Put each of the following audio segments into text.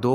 2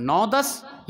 9, 10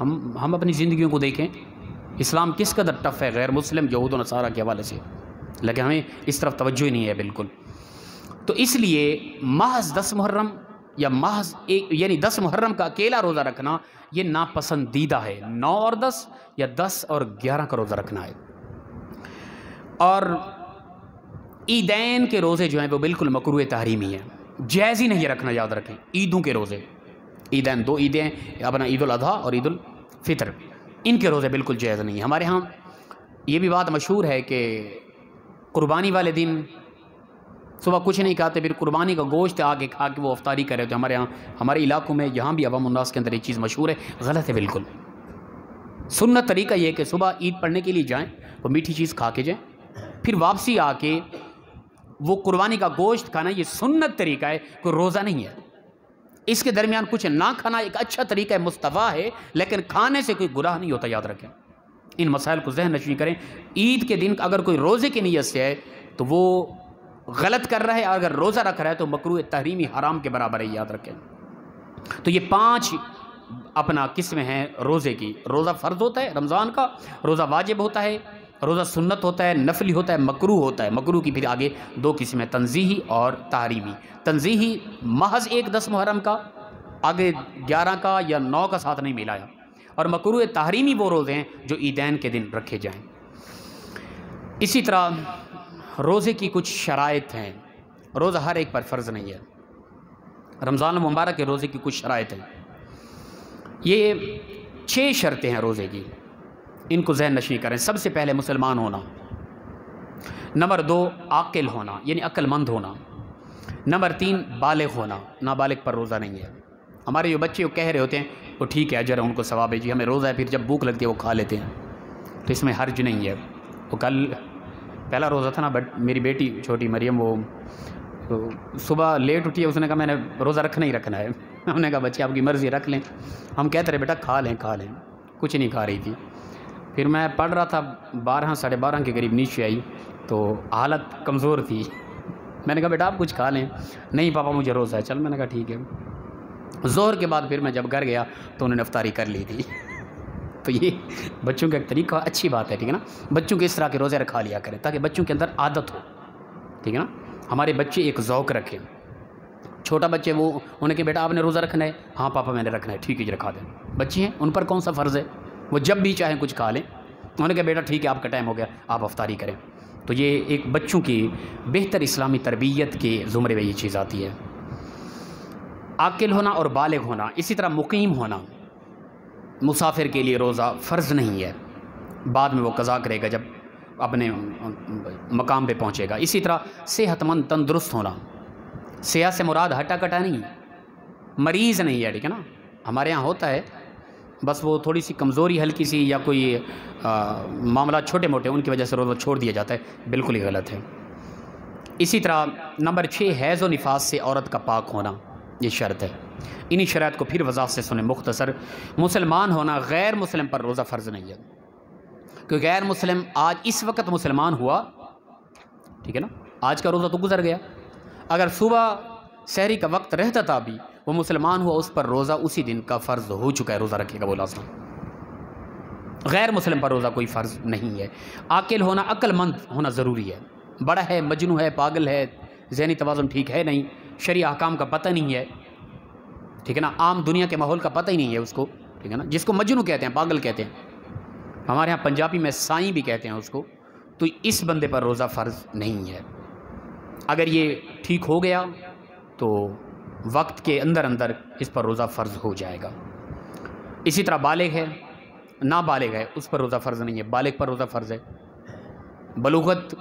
ہم اپنی زندگیوں کو دیکھیں، اسلام کس قدر ٹف ہے غیر مسلم یہود و نصارہ کے حوالے سے، لیکن ہمیں اس طرف توجہ ہی نہیں ہے بالکل۔ تو اس لیے محض 10 محرم یا محض یعنی 10 محرم کا اکیلا روزہ رکھنا یہ ناپسندیدہ ہے۔ 9 اور 10 یا 10 اور 11 کا روزہ رکھنا ہے۔ اور عیدین کے روزے جو ہیں وہ بالکل مکروہ تحریمی ہیں، جائز ہی نہیں رکھنا، یاد رکھیں۔ عیدوں کے روزے، عیدین 2 عیدیں ہیں، اپنا عید الاضحیٰ اور عید الفطر، ان کے روزے بالکل جائز نہیں ہیں۔ ہمارے ہاں یہ بھی بات مشہور ہے کہ قربانی والے دن صبح کچھ نہیں کھاتے، پھر قربانی کا گوشت آگے کھا کے وہ افطاری کرے ہوتے ہیں۔ ہمارے ہاں، ہمارے علاقوں میں، یہاں بھی عوام الناس کے اندر یہ چیز مشہور ہے، غلط ہے بالکل۔ سنت طریقہ یہ ہے کہ صبح عید پڑھنے کے لیے جائیں، وہ میٹھی چیز کھا کے جائیں، پھر واپسی آ کے وہ قربانی کا گوشت کھانا، یہ سنت طریقہ ہے، کوئی روزہ نہیں ہے۔ اس کے درمیان کچھ نہ کھانا ایک اچھا طریقہ ہے، مصطفیٰ ہے، لیکن کھانے سے کوئی گناہ نہیں ہوتا، یاد رکھیں۔ ان مسائل کو ذہن نشین کریں۔ عید کے دن اگر کوئی روزے کی نیت سے ہے تو وہ غلط کر رہا ہے، اور اگر روزہ رکھ رہا ہے تو مکروہ تحریمی حرام کے برابر ہے، یاد رکھیں۔ تو یہ 5 اپنا قسمیں ہیں روزے کی۔ روزہ فرض ہوتا ہے رمضان کا، روزہ واجب ہوتا ہے، روزہ سنت ہوتا ہے، نفلی ہوتا ہے، مکروہ ہوتا ہے۔ مکروہ کی پھر آگے 2 قسمیں، تنزیہی اور تحریمی۔ تنزیہی محض 10 محرم کا، آگے 11 کا یا 9 کا ساتھ نہیں ملایا، اور مکروہ تحریمی وہ روزے ہیں جو عیدین کے دن رکھے جائیں۔ اسی طرح روزے کی کچھ شرائط ہیں، روزہ ہر ایک پر فرض نہیں ہے۔ رمضان المبارک کے روزے کی کچھ شرائط ہیں، یہ 6 شرطیں ہیں روزے کی، ان کو ذہن نشین کریں۔ سب سے پہلے مسلمان ہونا، نمبر 2 عاقل ہونا یعنی عقل مند ہونا، نمبر 3 بالغ ہونا، نابالغ پر روزہ نہیں ہے۔ ہمارے جو بچے وہ کہہ رہے ہوتے ہیں وہ ٹھیک ہے، اجر ہے، ان کو ثواب ہے، جی ہمیں روزہ ہے، پھر جب بھوک لگتی ہے وہ کھا لیتے ہیں، تو اس میں حرج نہیں ہے۔ وہ کل پہلا روزہ تھا نا، بٹ میری بیٹی چھوٹی مریم وہ صبح لیٹ اٹھی ہے، اس نے کہا میں نے روزہ رکھنا ہی رکھنا ہے۔ ہم نے کہا بچے آپ کی مرضی رکھ لیں، ہم کہتے رہے بیٹا کھا لیں، کچھ نہیں کھا رہی تھی۔ پھر میں پڑھ رہا تھا، 12 ساڑھے 12 کے قریب نیچے آئی تو حالت کمزور تھی، میں نے کہا بیٹا آپ کچھ کھا لیں، نہیں پاپا مجھے روزہ ہے، چل میں نے کہا ٹھیک ہے۔ ظہر کے بعد پھر میں جب گھر گیا تو انہوں نے افطاری کر لی تھی۔ تو یہ بچوں کا ایک طریقہ اچھی بات ہے، ٹھیک ہے نا، بچوں کے اس طرح کے روزے رکھا لیا کریں تاکہ بچوں کے اندر عادت ہو، ٹھیک ہے نا۔ ہمارے بچے ایک ذوق رکھیں، چھوٹا بچے وہ انہیں کہ بیٹا آپ نے روزہ رکھنا ہے، ہاں پاپا میں نے رکھنا ہے، ٹھیک ہے جی رکھا دیں۔ بچے ہیں ان پر کون سا فرض ہے، وہ جب بھی چاہیں کچھ کھا لیں، انہوں نے کہا بیٹا ٹھیک ہے آپ کا ٹائم ہو گیا آپ افطاری کریں۔ تو یہ ایک بچوں کی بہتر اسلامی تربیت کے زمرے میں یہ چیز آتی ہے۔ عاقل ہونا اور بالغ ہونا، اسی طرح مقیم ہونا، مسافر کے لیے روزہ فرض نہیں ہے، بعد میں وہ قضا کرے گا جب اپنے مقام پہ پہنچے گا۔ اسی طرح صحت مند تندرست ہونا، صحت سے مراد ہٹا کٹا نہیں، مریض نہیں ہے، ٹھیک ہے نا۔ ہمارے ہاں ہوتا ہے بس وہ تھوڑی سی کمزوری ہلکی سی یا کوئی معاملات چھوٹے موٹے ان کی وجہ سے روزہ چھوڑ دیا جاتا ہے، بالکل ہی غلط ہے۔ اسی طرح نمبر 6 حیض و نفاس سے عورت کا پاک ہونا، یہ شرط ہے۔ انہی شرائط کو پھر وضاحت سے سنیں مختصر۔ مسلمان ہونا، غیر مسلم پر روزہ فرض نہیں ہے، کیونکہ غیر مسلم آج اس وقت مسلمان ہوا، ٹھیک ہے نا، آج کا روزہ تو گزر گیا، اگر صبح سحری کا وقت رہتا تھا بھی وہ مسلمان ہوا، اس پر روزہ اسی دن کا فرض ہو چکا ہے، روزہ رکھے گا وہ لازم۔ غیر مسلم پر روزہ کوئی فرض نہیں ہے۔ عاقل ہونا، عقل مند ہونا ضروری ہے، بڑا ہے، مجنون ہے، پاگل ہے، ذہنی توازن ٹھیک ہے نہیں، شرعی احکام کا پتہ نہیں ہے، ٹھیک ہے نا، عام دنیا کے ماحول کا پتہ ہی نہیں ہے اس کو، ٹھیک ہے نا، جس کو مجنون کہتے ہیں، پاگل کہتے ہیں، ہمارے ہاں پنجابی میں سائیں بھی کہتے ہیں اس کو، تو اس بندے پر روزہ فرض نہیں ہے۔ اگر یہ ٹھیک ہو گیا تو وقت کے اندر اندر اس پر روزہ فرض ہو جائے گا۔ اسی طرح بالغ ہے، نابالغ ہے، اس پر روزہ فرض نہیں ہے، بالغ پر روزہ فرض ہے۔ بلوغت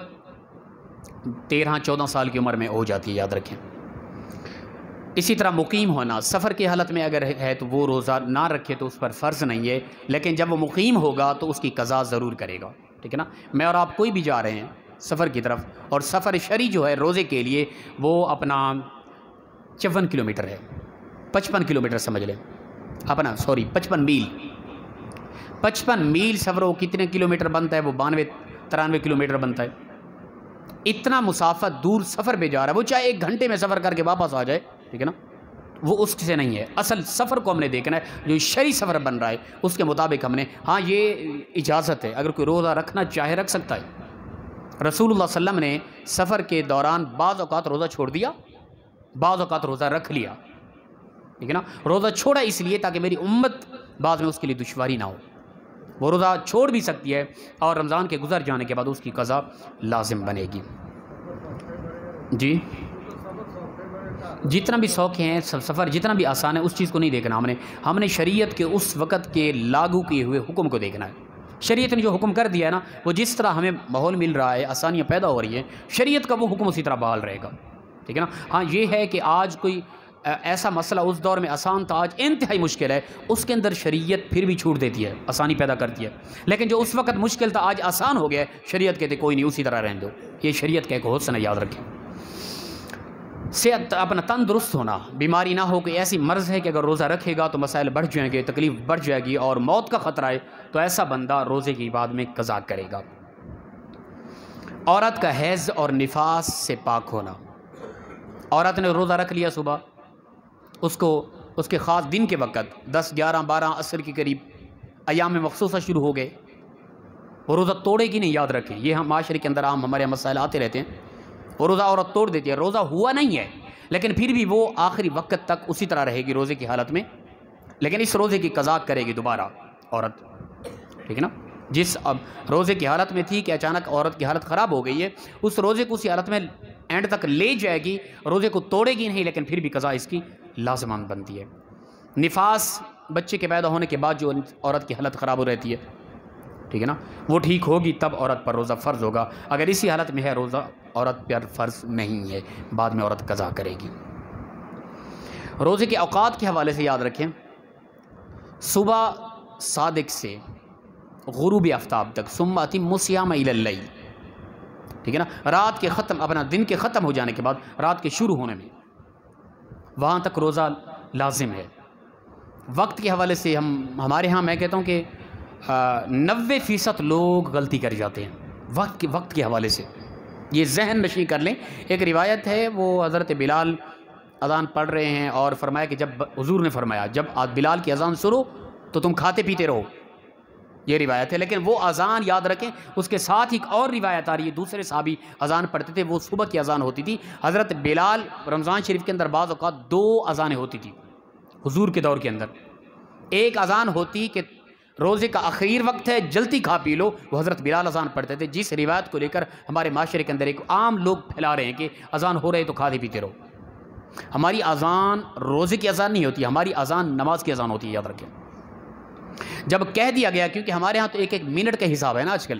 13-14 سال کی عمر میں ہو جاتی ہے، یاد رکھیں۔ اسی طرح مقیم ہونا، سفر کی حالت میں اگر ہے تو وہ روزہ نہ رکھے تو اس پر فرض نہیں ہے، لیکن جب وہ مقیم ہوگا تو اس کی قضا ضرور کرے گا، ٹھیک ہے نا۔ میں اور آپ کوئی بھی جا رہے ہیں سفر کی طرف، اور سفر شرعی جو ہے روزے کے لیے وہ اپنا 54 کلومیٹر ہے، 55 کلومیٹر سمجھ لیں، اپنا 55 میل، 55 میل سفر وہ کتنے کلومیٹر بنتا ہے، وہ 92-93 کلومیٹر بنتا ہے۔ اتنا مسافت دور سفر پہ جا رہا ہے، وہ چاہے 1 گھنٹے میں سفر کر کے واپس آ جائے، ٹھیک ہے نا، وہ اس سے نہیں ہے. اصل سفر کو ہم نے دیکھنا ہے جو شرعی سفر بن رہا ہے اس کے مطابق ہم نے, ہاں یہ اجازت ہے, اگر کوئی روزہ رکھنا چاہے رکھ سکتا ہے. رسول اللہ صلی اللہ علیہ وسلم نے سفر کے دوران بعض اوقات روزہ چھوڑ دیا, بعض اوقات روزہ رکھ لیا, ٹھیک ہے نا. روزہ چھوڑا اس لیے تاکہ میری امت بعد میں اس کے لیے دشواری نہ ہو. وہ روزہ چھوڑ بھی سکتی ہے اور رمضان کے گزر جانے کے بعد اس کی قضا لازم بنے گی. جی جتنا بھی سوکھے ہیں سفر جتنا بھی آسان ہے اس چیز کو نہیں دیکھنا ہم نے شریعت کے اس وقت کے لاگو کیے ہوئے حکم کو دیکھنا ہے. شریعت نے جو حکم کر دیا ہے نا, وہ جس طرح ہمیں ماحول مل رہا ہے, آسانیاں پیدا ہو رہی ہیں, شریعت کا وہ حکم اسی طرح بحال رہے گا, ٹھیک ہے نا. ہاں یہ ہے کہ آج کوئی ایسا مسئلہ اس دور میں آسان تھا, آج انتہائی مشکل ہے, اس کے اندر شریعت پھر بھی چھوٹ دیتی ہے, آسانی پیدا کرتی ہے. لیکن جو اس وقت مشکل تھا آج آسان ہو گیا ہے, شریعت کہتے کوئی نہیں اسی طرح رہنے دو. یہ شریعت کا ایک حسن ہے, یاد رکھیں. صحت اپنا تندرست ہونا, بیماری نہ ہو, کوئی ایسی مرض ہے کہ اگر روزہ رکھے گا تو مسائل بڑھ جائیں گے, تکلیف بڑھ جائے گی اور موت کا خطرہ ہے, تو ایسا بندہ روزے کی بعد میں قضا کرے گا. عورت کا حیض اور نفاس سے پاک ہونا. عورت نے روزہ رکھ لیا صبح, اس کو اس کے خاص دن کے وقت 10 11 12 عصر کے قریب ایام مخصوصہ شروع ہو گئے, وہ روزہ توڑے گی نہیں, یاد رکھیں. یہ ہم معاشرے کے اندر عام ہمارے مسائل آتے رہتے ہیں. وہ روزہ عورت توڑ دیتی ہے, روزہ ہوا نہیں ہے لیکن پھر بھی وہ آخری وقت تک اسی طرح رہے گی روزے کی حالت میں, لیکن اس روزے کی قضا کرے گی دوبارہ عورت, ٹھیک ہے نا. جس اب روزے کی حالت میں تھی کہ اچانک عورت کی حالت خراب ہو گئی ہے, اس روزے کو اسی حالت میں اینڈ تک لے جائے گی, روزے کو توڑے گی نہیں لیکن پھر بھی قضا اس کی لازمان بنتی ہے. نفاس بچے کے پیدا ہونے کے بعد جو عورت کی حالت خراب ہو رہتی ہے, ٹھیک ہے نا, وہ ٹھیک ہوگی تب عورت پر روزہ فرض ہوگا. اگر اسی حالت میں ہے روزہ عورت پر فرض نہیں ہے, بعد میں عورت قضا کرے گی. روزے کے اوقات کے حوالے سے یاد رکھیں, صبح صادق سے غروب آفتاب تک, ثم اتموا الصیام الی اللیل, ٹھیک ہے نا, رات کے ختم اپنا دن کے ختم ہو جانے کے بعد رات کے شروع ہونے میں وہاں تک روزہ لازم ہے. وقت کے حوالے سے ہمارے ہاں میں کہتا ہوں کہ 90% لوگ غلطی کر جاتے ہیں وقت کے حوالے سے. یہ ذہن نشی کر لیں. ایک روایت ہے, وہ حضرت بلال اذان پڑھ رہے ہیں اور فرمایا کہ جب حضور نے فرمایا جب بلال کی اذان سنو تو تم کھاتے پیتے رہو, یہ روایت ہے. لیکن وہ اذان یاد رکھیں, اس کے ساتھ ایک اور روایت آ رہی ہے, دوسرے صحابی اذان پڑھتے تھے, وہ صبح کی اذان ہوتی تھی. حضرت بلال رمضان شریف کے اندر بعض اوقات 2 اذانیں ہوتی تھی حضور کے دور کے اندر. ایک اذان ہوتی کہ روزے کا آخر وقت ہے جلدی کھا پی لو, وہ حضرت بلال اذان پڑھتے تھے, جس روایت کو لے کر ہمارے معاشرے کے اندر ایک عام لوگ پھیلا رہے ہیں کہ اذان ہو رہے تو کھاتے پیتے رہو. ہماری اذان روزے کی اذان نہیں ہوتی, ہماری اذان نماز کی اذان ہوتی ہے, یاد رکھیں. جب کہہ دیا گیا, کیونکہ ہمارے ہاں تو ایک منٹ کا حساب ہے نا آج کل,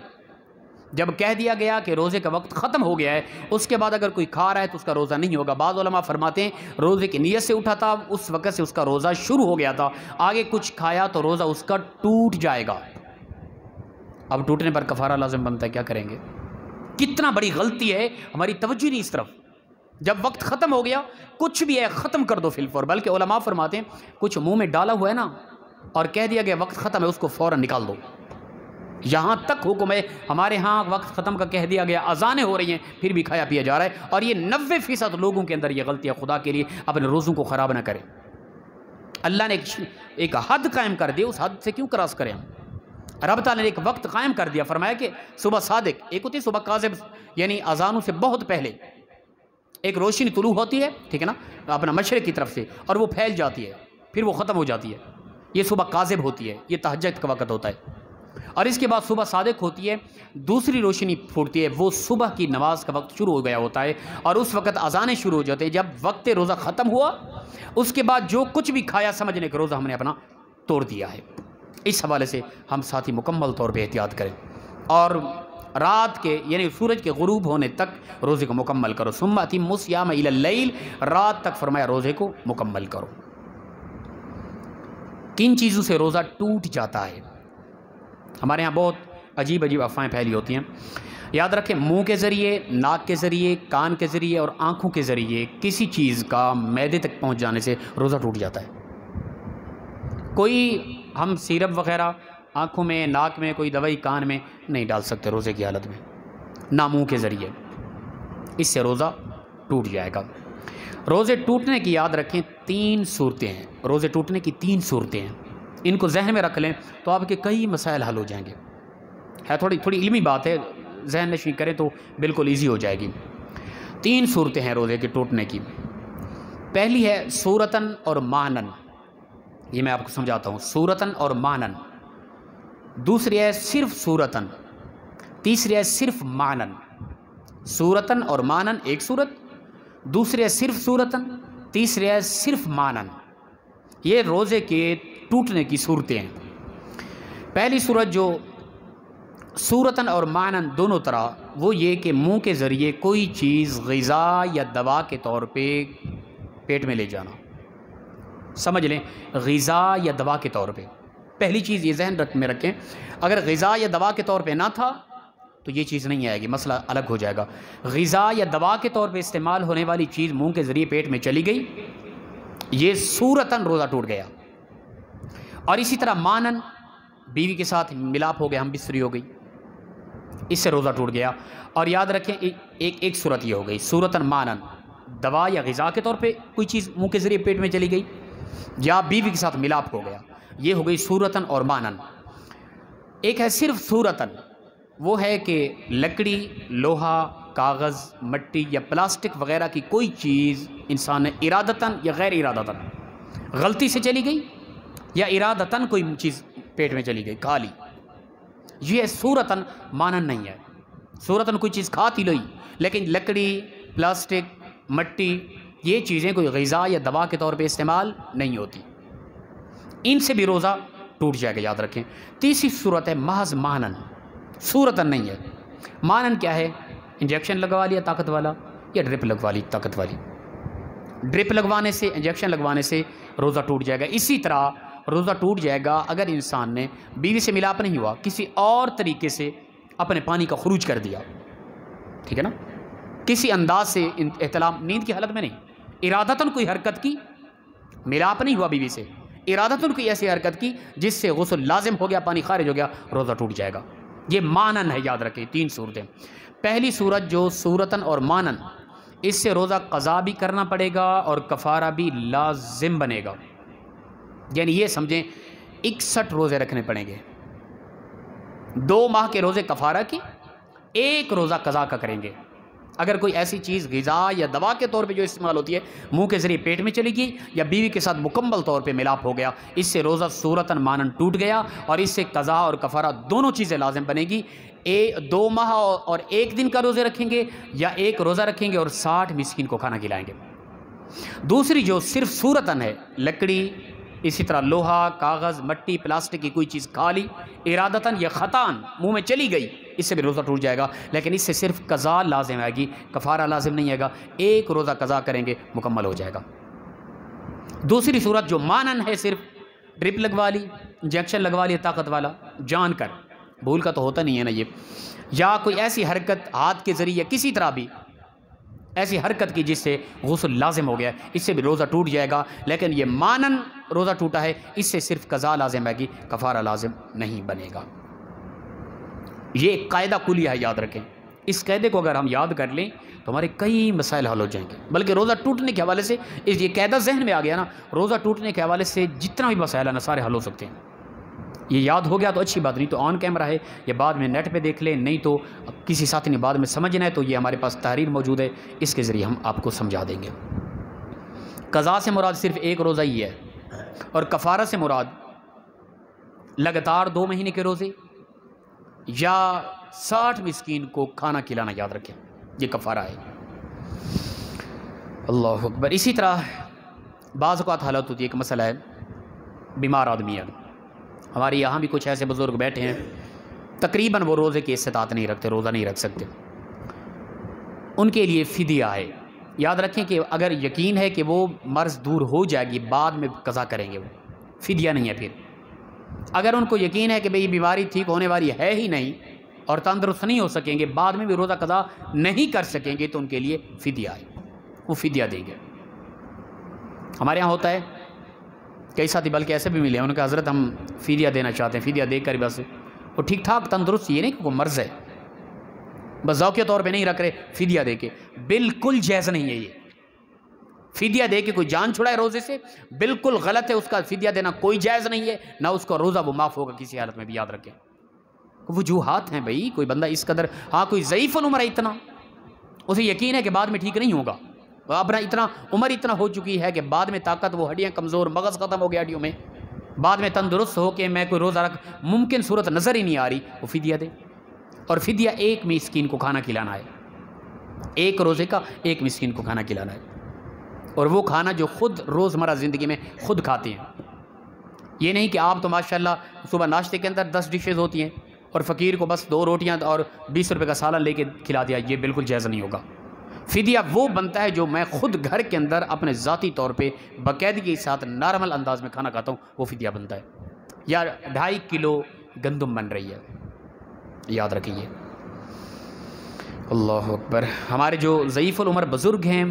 جب کہہ دیا گیا کہ روزے کا وقت ختم ہو گیا ہے, اس کے بعد اگر کوئی کھا رہا ہے تو اس کا روزہ نہیں ہوگا. بعض علماء فرماتے ہیں روزے کی نیت سے اٹھا تھا, اس وقت سے اس کا روزہ شروع ہو گیا تھا, آگے کچھ کھایا تو روزہ اس کا ٹوٹ جائے گا. اب ٹوٹنے پر کفارہ لازم بنتا ہے, کیا کریں گے؟ کتنا بڑی غلطی ہے, ہماری توجہ نہیں اس طرف. جب وقت ختم ہو گیا کچھ بھی ہے ختم کر دو فی الفور. بلکہ علماء فرماتے ہیں کچھ منہ میں ڈالا ہوا ہے نا اور کہہ دیا گیا وقت ختم ہے, اس کو فوراً نکال دو. یہاں تک حکم ہے. ہمارے ہاں وقت ختم کا کہہ دیا گیا, اذانیں ہو رہی ہیں, پھر بھی کھایا پیا جا رہا ہے. اور یہ 90% لوگوں کے اندر یہ غلطی ہے. خدا کے لیے اپنے روزوں کو خراب نہ کریں. اللہ نے ایک حد قائم کر دی, اس حد سے کیوں کراس کریں ہم؟ رب تعالیٰ نے ایک وقت قائم کر دیا, فرمایا کہ صبح صادق, ایک ہوتی ہے صبح کاذب, یعنی اذانوں سے بہت پہلے ایک روشنی طلوع ہوتی ہے, ٹھیک ہے نا, اپنا مشرق کی طرف سے, اور وہ پھیل جاتی ہے, پھر وہ ختم ہو جاتی ہے. یہ صبح کاذب ہوتی ہے, یہ تہجد کا وقت ہوتا ہے. اور اس کے بعد صبح صادق ہوتی ہے, دوسری روشنی پھوٹتی ہے, وہ صبح کی نماز کا وقت شروع ہو گیا ہوتا ہے, اور اس وقت اذانیں شروع ہو جاتے ہیں. جب وقت روزہ ختم ہوا اس کے بعد جو کچھ بھی کھایا سمجھنے کہ روزہ ہم نے اپنا توڑ دیا ہے. اس حوالے سے ہم ساتھی مکمل طور پہ احتیاط کریں, اور رات کے یعنی سورج کے غروب ہونے تک روزے کو مکمل کرو. ثم اتموا الصیام الی اللیل, رات تک فرمایا روزے کو مکمل کرو. کن چیزوں سے روزہ ٹوٹ جاتا ہے؟ ہمارے ہاں بہت عجیب عجیب افواہیں پھیلی ہوتی ہیں. یاد رکھیں, منہ کے ذریعے, ناک کے ذریعے, کان کے ذریعے اور آنکھوں کے ذریعے کسی چیز کا معدے تک پہنچ جانے سے روزہ ٹوٹ جاتا ہے. کوئی ہم سیرپ وغیرہ آنکھوں میں, ناک میں, کوئی دوائی کان میں نہیں ڈال سکتے روزے کی حالت میں, نہ منہ کے ذریعے, اس سے روزہ ٹوٹ جائے گا. روزے ٹوٹنے کی یاد رکھیں 3 صورتیں ہیں، روزے ٹوٹنے کی 3 صورتیں ہیں، ان کو ذہن میں رکھ لیں تو آپ کے کئی مسائل حل ہو جائیں گے۔ ہے تھوڑی علمی بات ہے، ذہن نشین کریں تو بالکل ایزی ہو جائے گی۔ 3 صورتیں ہیں روزے کے ٹوٹنے کی۔ پہلی ہے صورتاً اور معنن، یہ میں آپ کو سمجھاتا ہوں، صورتاً اور معنن۔ دوسری ہے صرف صورتاً، تیسری ہے صرف معنن۔ صورتاً اور معنن ایک صورت، دوسری ہے صرف صورتاً، تیسری ہے صرف معنن۔ یہ روزے کے ٹوٹنے کی صورتیں ہیں۔ پہلی صورت جو صورتاً اور معنن دونوں طرح، وہ یہ کہ منہ کے ذریعے کوئی چیز غذا یا دوا کے طور پہ پیٹ میں لے جانا۔ سمجھ لیں، غذا یا دوا کے طور پہ، پہلی چیز یہ ذہن میں رکھیں، اگر غذا یا دوا کے طور پہ نہ تھا تو یہ چیز نہیں آئے گی، مسئلہ الگ ہو جائے گا۔ غذا یا دوا کے طور پہ استعمال ہونے والی چیز منہ کے ذریعے پیٹ میں چلی گئی، یہ صورتاً روزہ ٹوٹ گیا۔ اور اسی طرح معنن، بیوی کے ساتھ ملاپ ہو گیا، ہم بستری ہو گئی، اس سے روزہ ٹوٹ گیا۔ اور یاد رکھیں ایک صورت یہ ہو گئی صورتاً معنن، دوا یا غذا کے طور پہ کوئی چیز منہ کے ذریعے پیٹ میں چلی گئی یا بیوی کے ساتھ ملاپ ہو گیا، یہ ہو گئی صورتاً اور معنن۔ ایک ہے صرف صورتاً، وہ ہے کہ لکڑی، لوہا، کاغذ، مٹی یا پلاسٹک وغیرہ کی کوئی چیز انسان نے ارادتاً یا غیر ارادتاً غلطی سے چلی گئی یا ارادتاً کوئی چیز پیٹ میں چلی گئی، کھا لی، یہ صورتاً معنن نہیں ہے۔ صورتاً کوئی چیز کھا لئی، لیکن لکڑی، پلاسٹک، مٹی، یہ چیزیں کوئی غذا یا دوا کے طور پہ استعمال نہیں ہوتی، ان سے بھی روزہ ٹوٹ جائے گا، یاد رکھیں۔ تیسری صورت ہے محض معنن، صورتاً نہیں ہے۔ معنن کیا ہے؟ انجیکشن لگوا لیا طاقت والا یا ڈرپ لگوا لی طاقت والی، ڈرپ لگوانے سے، انجیکشن لگوانے سے روزہ ٹوٹ جائے گا۔ اسی طرح روزہ ٹوٹ جائے گا اگر انسان نے بیوی سے ملاپ نہیں ہوا، کسی اور طریقے سے اپنے پانی کا خروج کر دیا، ٹھیک ہے نا، کسی انداز سے احتلام، نیند کی حالت میں نہیں، ارادتاً کوئی حرکت کی، ملاپ نہیں ہوا بیوی سے، ارادتاً کوئی ایسی حرکت کی جس سے غسل لازم ہو گیا، پانی خارج ہو گیا، روزہ ٹوٹ جائے گا۔ یہ معنن ہے، یاد رکھیں 3 صورتیں۔ پہلی صورت جو صورتاً اور معنن، اس سے روزہ قضا بھی کرنا پڑے گا اور کفارہ بھی لازم بنے گا، یعنی یہ سمجھیں 61 روزے رکھنے پڑیں گے، 2 ماہ کے روزے کفارہ کی، 1 روزہ قضا کا کریں گے۔ اگر کوئی ایسی چیز غذا یا دوا کے طور پہ جو استعمال ہوتی ہے منہ کے ذریعے پیٹ میں چلی گئی یا بیوی کے ساتھ مکمل طور پہ ملاپ ہو گیا، اس سے روزہ صورتاً معنن ٹوٹ گیا اور اس سے قضا اور کفارہ دونوں چیزیں لازم بنے گی۔ 2 ماہ اور 1 دن کا روزے رکھیں گے یا 1 روزہ رکھیں گے اور 60 مسکین کو کھانا کھلائیں گے۔ دوسری جو صرف صورتاً ہے، لکڑی، اسی طرح لوہا، کاغذ، مٹی، پلاسٹک کی کوئی چیز کھا لی ارادتاً یا خطاً منہ میں چلی گئی، اس سے بھی روزہ ٹوٹ جائے گا، لیکن اس سے صرف قضا لازم آئے گی، کفارہ لازم نہیں آئے گا، 1 روزہ قضا کریں گے، مکمل ہو جائے گا۔ دوسری صورت جو معنن ہے، صرف ڈرپ لگوا لی، انجیکشن لگوا لیا طاقت والا، جان کر، بھول کا تو ہوتا نہیں ہے نا یہ، یا کوئی ایسی حرکت ہاتھ کے ذریعے کسی طرح بھی ایسی حرکت کی جس سے غسل لازم ہو گیا، اس سے بھی روزہ ٹوٹ جائے گا، لیکن یہ معنن روزہ ٹوٹا ہے، اس سے صرف قضا لازم آئے گی، کفارہ لازم نہیں بنے گا۔ یہ ایک قاعدہ کلیہ ہے، یاد رکھیں، اس قاعدے کو اگر ہم یاد کر لیں تو ہمارے کئی مسائل حل ہو جائیں گے، بلکہ روزہ ٹوٹنے کے حوالے سے یہ قاعدہ ذہن میں آ گیا نا، روزہ ٹوٹنے کے حوالے سے جتنا بھی مسائل ہیں نا سارے حل ہو سکتے ہیں۔ یہ یاد ہو گیا تو اچھی بات، نہیں تو آن کیمرہ ہے، یہ بعد میں نیٹ پہ دیکھ لیں، نہیں تو کسی ساتھی نے بعد میں سمجھنا ہے تو یہ ہمارے پاس تحریر موجود ہے، اس کے ذریعے ہم آپ کو سمجھا دیں گے۔ قضا سے مراد صرف 1 روزہ ہی ہے، اور کفارہ سے مراد لگاتار 2 مہینے کے روزے یا 60 مسکین کو کھانا کھلانا، یاد رکھیں یہ کفارہ ہے۔ اللہ اکبر۔ اسی طرح بعض اوقات حالت ہوتی ہے، ایک مسئلہ ہے، بیمار آدمی ہے، ہمارے یہاں بھی کچھ ایسے بزرگ بیٹھے ہیں تقریباً وہ روزے کی استطاعت نہیں رکھتے، روزہ نہیں رکھ سکتے، ان کے لیے فدیہ ہے۔ یاد رکھیں کہ اگر یقین ہے کہ وہ مرض دور ہو جائے گی بعد میں قضا کریں گے، وہ فدیہ نہیں ہے۔ پھر اگر ان کو یقین ہے کہ بھئی بیماری ٹھیک ہونے والی ہے ہی نہیں اور تندرست نہیں ہو سکیں گے، بعد میں بھی روزہ قضا نہیں کر سکیں گے، تو ان کے لیے فدیہ ہے، وہ فدیہ دیں گے۔ ہمارے یہاں ہوتا ہے، کئی ساتھی بلکہ ایسے بھی ملے ہیں، ان کا حضرت ہم فدیہ دینا چاہتے ہیں، فدیہ دے کر بس وہ ٹھیک ٹھاک تندرست، یہ نہیں کہ وہ مرض ہے، بس ذوقیہ طور پہ نہیں رکھ رہے، فدیہ دے کے، بالکل جائز نہیں ہے یہ۔ فدیہ دے کے کوئی جان چھڑائے روزے سے بالکل غلط ہے، اس کا فدیہ دینا کوئی جائز نہیں ہے، نہ اس کا روزہ وہ معاف ہوگا کسی حالت میں بھی، یاد رکھیں۔ وجوہات ہیں بھائی، کوئی بندہ اس قدر، ہاں کوئی ضعیف العمر ہے اتنا، اسے یقین ہے کہ بعد میں ٹھیک نہیں ہوگا، اپنا اتنا عمر اتنا ہو چکی ہے کہ بعد میں طاقت، وہ ہڈیاں کمزور، مغز ختم ہو گیا ہڈیوں میں، بعد میں تندرست ہو کے میں کوئی روزہ رکھ ممکن صورت نظر ہی نہیں آ رہی، وہ فدیہ دے۔ اور فدیہ ایک مسکین کو کھانا کھلانا ہے، ایک روزے کا ایک مسکین کو کھانا کھلانا ہے، اور وہ کھانا جو خود روزمرہ زندگی میں خود کھاتے ہیں۔ یہ نہیں کہ آپ تو ماشاءاللہ صبح ناشتے کے اندر 10 ڈشز ہوتی ہیں اور فقیر کو بس 2 روٹیاں اور 20 روپے کا سالن لے کے کھلا دیا، یہ بالکل جائز نہیں ہوگا۔ فدیہ وہ بنتا ہے جو میں خود گھر کے اندر اپنے ذاتی طور پہ باقاعدگی کے ساتھ نارمل انداز میں کھانا کھاتا ہوں، وہ فدیہ بنتا ہے۔ یا 2.5 کلو گندم بن رہی ہے، یاد رکھیے۔ اللہ اکبر۔ ہمارے جو ضعیف العمر بزرگ ہیں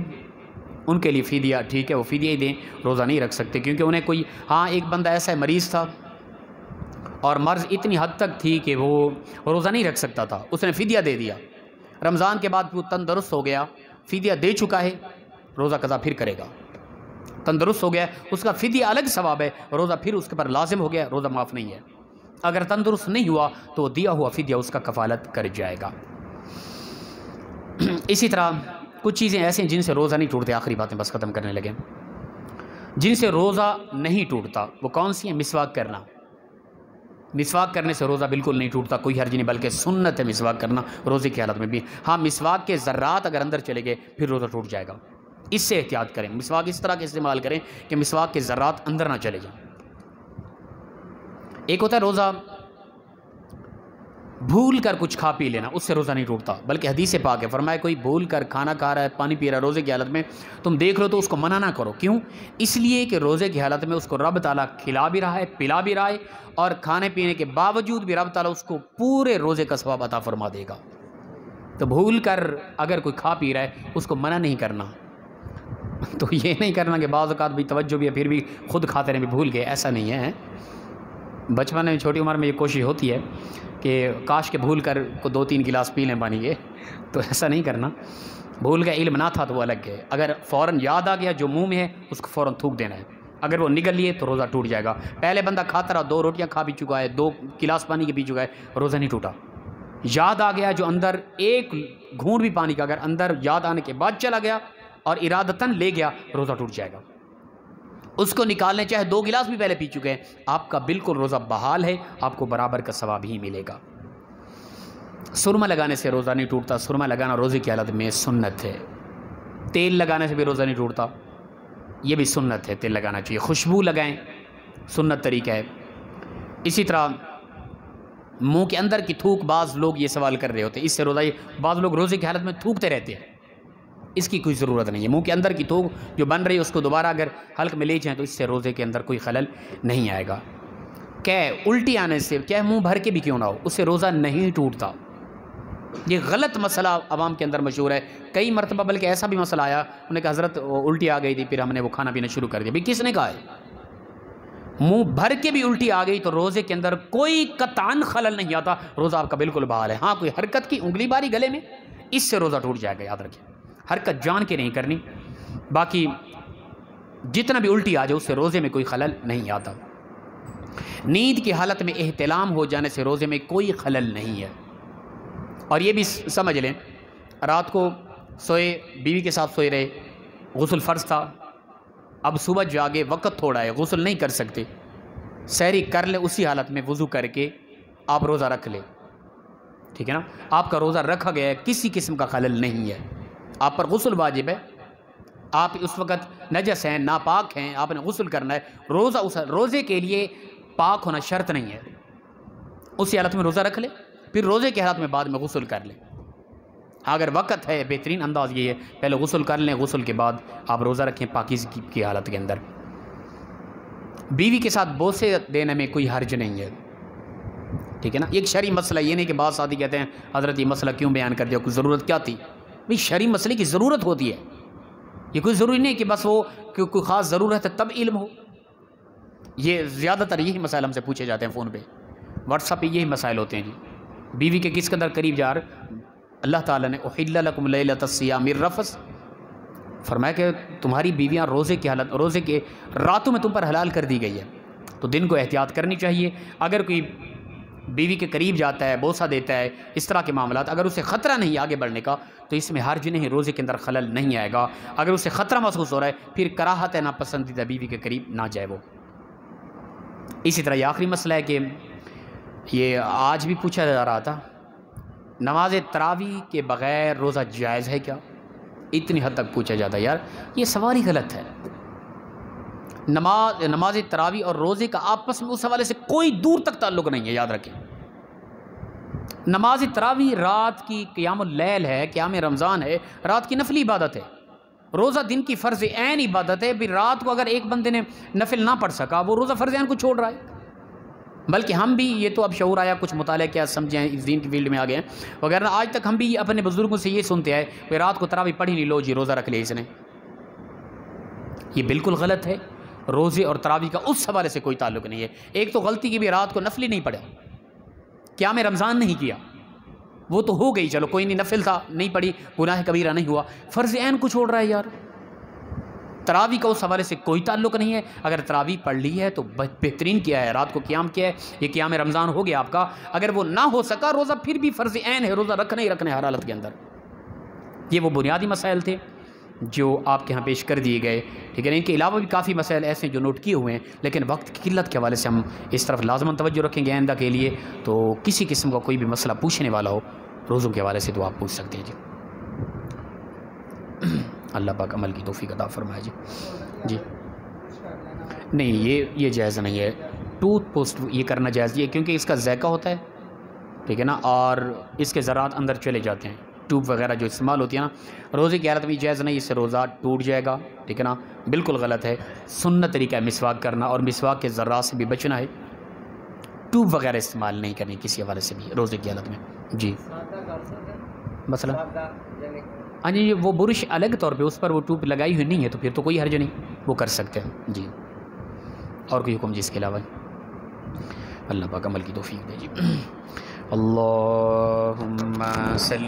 ان کے لیے فدیہ ٹھیک ہے، وہ فدیہ ہی دیں، روزہ نہیں رکھ سکتے، کیونکہ انہیں کوئی، ہاں ایک بندہ ایسا ہے مریض تھا اور مرض اتنی حد تک تھی کہ وہ روزہ نہیں رکھ سکتا تھا، اس نے فدیہ دے دیا، رمضان کے بعد وہ تندرست ہو گیا، فدیہ دے چکا ہے، روزہ قضا پھر کرے گا، تندرست ہو گیا، اس کا فدیہ الگ ثواب ہے، روزہ پھر اس کے پر لازم ہو گیا، روزہ معاف نہیں ہے۔ اگر تندرست نہیں ہوا تو دیا ہوا فدیہ اس کا کفالت کر جائے گا۔ اسی طرح کچھ چیزیں ایسے ہیں جن سے روزہ نہیں ٹوٹتے، آخری باتیں بس ختم کرنے لگے، جن سے روزہ نہیں ٹوٹتا، وہ کون سی ہیں؟ مسواک کرنا، مسواک کرنے سے روزہ بالکل نہیں ٹوٹتا، کوئی حرج نہیں، بلکہ سنت ہے مسواک کرنا روزے کی حالت میں بھی۔ ہاں مسواک کے ذرات اگر اندر چلے گئے پھر روزہ ٹوٹ جائے گا، اس سے احتیاط کریں، مسواک اس طرح کے استعمال کریں کہ مسواک کے ذرات اندر نہ چلے جائیں۔ ایک ہوتا ہے روزہ بھول کر کچھ کھا پی لینا، اس سے روزہ نہیں ٹوٹتا، بلکہ حدیث پاک ہے، فرمایا کوئی بھول کر کھانا کھا رہا ہے، پانی پی رہا ہے روزے کی حالت میں، تم دیکھ رہے ہو تو اس کو منع نہ کرو، کیوں؟ اس لیے کہ روزے کی حالت میں اس کو رب تعالیٰ کھلا بھی رہا ہے، پلا بھی رہا ہے، اور کھانے پینے کے باوجود بھی رب تعالیٰ اس کو پورے روزے کا ثواب عطا فرما دے گا۔ تو بھول کر اگر کوئی کھا پی رہا ہے اس کو منع نہیں کرنا، تو یہ نہیں کرنا کہ بعض اوقات بھی توجہ بھی ہے پھر بھی خود کھاتے رہے بھی بھول گئے، ایسا نہیں ہے۔ بچپن میں چھوٹی عمر میں یہ کوشش ہوتی ہے کہ کاش کے بھول کر کو 2-3 گلاس پی لیں پانی کے، تو ایسا نہیں کرنا، بھول گیا، علم نہ تھا تو وہ الگ ہے، اگر فوراً یاد آ گیا جو منہ میں ہے اس کو فوراً تھوک دینا ہے، اگر وہ نگل لیے تو روزہ ٹوٹ جائے گا۔ پہلے بندہ کھاتا رہا، 2 روٹیاں کھا بھی چکا ہے، 2 گلاس پانی کے پی چکا ہے، روزہ نہیں ٹوٹا۔ یاد آ گیا جو اندر ایک گھونٹ بھی پانی کا اگر اندر یاد آنے کے بعد چلا گیا اور ارادتاً لے گیا، روزہ ٹوٹ جائے گا۔ اس کو نکالنے چاہے 2 گلاس بھی پہلے پی چکے ہیں، آپ کا بالکل روزہ بحال ہے، آپ کو برابر کا ثواب ہی ملے گا۔ سرما لگانے سے روزہ نہیں ٹوٹتا، سرما لگانا روزے کی حالت میں سنت ہے۔ تیل لگانے سے بھی روزہ نہیں ٹوٹتا، یہ بھی سنت ہے، تیل لگانا چاہیے۔ خوشبو لگائیں، سنت طریقہ ہے۔ اسی طرح منہ کے اندر کی تھوک، بعض لوگ یہ سوال کر رہے ہوتے ہیں اس سے روزہ، بعض لوگ روزے کی حالت میں تھوکتے رہتے ہیں، اس کی کوئی ضرورت نہیں ہے۔ منہ کے اندر کی تھوک جو بن رہی ہے اس کو دوبارہ اگر حلق میں لے جائیں تو اس سے روزے کے اندر کوئی خلل نہیں آئے گا۔ الٹی آنے سے چاہے منہ بھر کے بھی کیوں نہ ہو، اس سے روزہ نہیں ٹوٹتا۔ یہ غلط مسئلہ عوام کے اندر مشہور ہے، کئی مرتبہ بلکہ ایسا بھی مسئلہ آیا، انہوں نے کہا حضرت الٹی آ گئی تھی پھر ہم نے وہ کھانا پینا شروع کر دیا۔ بھئی کس نے کہا ہے؟ منہ بھر کے بھی الٹی آ گئی تو روزے کے اندر کوئی قطعاً خلل نہیں آتا، روزہ آپ کا بالکل بحال ہے۔ ہاں کوئی حرکت کی، انگلی باری گلے میں، اس سے روزہ ٹوٹ جائے گا، یاد رکھیں، حرکت جان کے نہیں کرنی، باقی جتنا بھی الٹی آ جائے اس سے روزے میں کوئی خلل نہیں آتا۔ نیند کی حالت میں احتلام ہو جانے سے روزے میں کوئی خلل نہیں ہے۔ اور یہ بھی سمجھ لیں، رات کو سوئے، بیوی کے ساتھ سوئے رہے، غسل فرض تھا، اب صبح جاگے، وقت تھوڑا ہے، غسل نہیں کر سکتے، سحری کر لیں، اسی حالت میں وضو کر کے آپ روزہ رکھ لیں، ٹھیک ہے نا، آپ کا روزہ رکھا گیا ہے، کسی قسم کا خلل نہیں ہے، آپ پر غسل واجب ہے، آپ اس وقت نجس ہیں، ناپاک ہیں، آپ نے غسل کرنا ہے، روزہ اس روزے کے لیے پاک ہونا شرط نہیں ہے، اسی حالت میں روزہ رکھ لیں، پھر روزے کے حالت میں بعد میں غسل کر لیں۔ اگر وقت ہے، بہترین انداز یہ ہے پہلے غسل کر لیں، غسل کے بعد آپ روزہ رکھیں پاکیزگی کی حالت کے اندر۔ بیوی کے ساتھ بوسے دینے میں کوئی حرج نہیں ہے، ٹھیک ہے نا، ایک شرعی مسئلہ، یہ نہیں کہ بعض ساتھی کہتے ہیں حضرت یہ مسئلہ کیوں بیان کر دیا، کوئی ضرورت کیا تھی؟ بھئی شرعی مسئلے کی ضرورت ہوتی ہے، یہ کوئی ضروری نہیں کہ بس وہ کوئی خاص ضرورت ہے تب علم ہو۔ یہ زیادہ تر یہی مسائل ہم سے پوچھے جاتے ہیں فون پہ، واٹس ایپ پہ یہی مسائل ہوتے ہیں جی، بیوی کے کس قدر قریب جا رہے، اللہ تعالیٰ نے احل لکم لیلۃ الصیام الرفث فرمایا کہ تمہاری بیویاں روزے کے راتوں میں تم پر حلال کر دی گئی ہے، تو دن کو احتیاط کرنی چاہیے۔ اگر کوئی بیوی کے قریب جاتا ہے، بوسہ دیتا ہے، اس طرح کے معاملات، اگر اسے خطرہ نہیں آگے بڑھنے کا تو اس میں حرج نہیں، روزے کے اندر خلل نہیں آئے گا۔ اگر اسے خطرہ محسوس ہو رہا ہے پھر کراہت ہے، ناپسندیدہ بیوی کے قریب نہ جائے وہ۔ اسی طرح یہ آخری مسئلہ ہے کہ یہ آج بھی پوچھا جا رہا تھا، نماز تراویح کے بغیر روزہ جائز ہے کیا؟ اتنی حد تک پوچھا جاتا ہے یار، یہ سوال ہی غلط ہے۔ نماز تراویح اور روزے کا آپس میں اس حوالے سے کوئی دور تک تعلق نہیں ہے، یاد رکھیں۔ نماز تراویح رات کی قیام اللیل ہے، قیام رمضان ہے، رات کی نفلی عبادت ہے۔ روزہ دن کی فرض عین عبادت ہے، پھر رات کو اگر ایک بندے نے نفل نہ پڑھ سکا وہ روزہ فرض عین کو چھوڑ رہا ہے۔ بلکہ ہم بھی، یہ تو اب شعور آیا، کچھ مطالعہ کیا، سمجھیں، اس دین کی فیلڈ میں آ گئے ہیں، وغیرہ آج تک ہم بھی اپنے بزرگوں سے یہ سنتے آئے کہ رات کو تراویح پڑھی نہیں، لو جی روزہ رکھ لیا اس نے۔ یہ بالکل غلط ہے۔ روزے اور تراویح کا اس حوالے سے کوئی تعلق نہیں ہے۔ ایک تو غلطی کی بھی، رات کو نفلی نہیں پڑھا، قیام رمضان نہیں کیا، وہ تو ہو گئی، چلو کوئی نہیں، نفل تھا نہیں پڑھی، گناہ کبیرہ نہیں ہوا، فرض عین کو چھوڑ رہا ہے یار۔ تراویح کا اس حوالے سے کوئی تعلق نہیں ہے۔ اگر تراویح پڑھ لی ہے تو بہترین کیا ہے، رات کو قیام کیا ہے، یہ قیام رمضان ہو گیا آپ کا۔ اگر وہ نہ ہو سکا روزہ پھر بھی فرض عین ہے، روزہ رکھنا ہی رکھنا ہے ہر حالت کے اندر۔ یہ وہ بنیادی مسائل تھے جو آپ کے ہاں پیش کر دیے گئے، ٹھیک ہے۔ ان کے علاوہ بھی کافی مسائل ایسے ہیں جو نوٹ کیے ہوئے ہیں، لیکن وقت کی قلت کے حوالے سے ہم اس طرف لازماً توجہ رکھیں گے آئندہ کے لیے۔ تو کسی قسم کا کوئی بھی مسئلہ پوچھنے والا ہو روزوں کے حوالے سے تو آپ پوچھ سکتے ہیں جی۔ اللہ پاک عمل کی توفیق عطا فرمائے جی۔ جی نہیں، یہ جائز نہیں ہے، ٹوتھ پیسٹ یہ کرنا جائز ہے کیونکہ اس کا ذائقہ ہوتا ہے، ٹھیک ہے نا، اور اس کے ذرات اندر چلے جاتے ہیں، ٹیوب وغیرہ جو استعمال ہوتی ہے نا، روزے کی حالت میں جائز نہیں، اس سے روزہ ٹوٹ جائے گا، ٹھیک ہے نا، بالکل غلط ہے۔ سنت طریقہ ہے مسواک کرنا، اور مسواک کے ذرات سے بھی بچنا ہے، ٹیوب وغیرہ استعمال نہیں کرنی کسی حوالے سے بھی روزے کی حالت میں جی۔ مثلا ہاں جی، وہ برش الگ طور پہ اس پر وہ ٹوب لگائی ہوئی نہیں ہے تو پھر تو کوئی حرج نہیں، وہ کر سکتے ہیں جی۔ اور کوئی حکم جس کے علاوہ؟ اللہ پاک عمل کی توفیق دے جی۔ اللہم صلی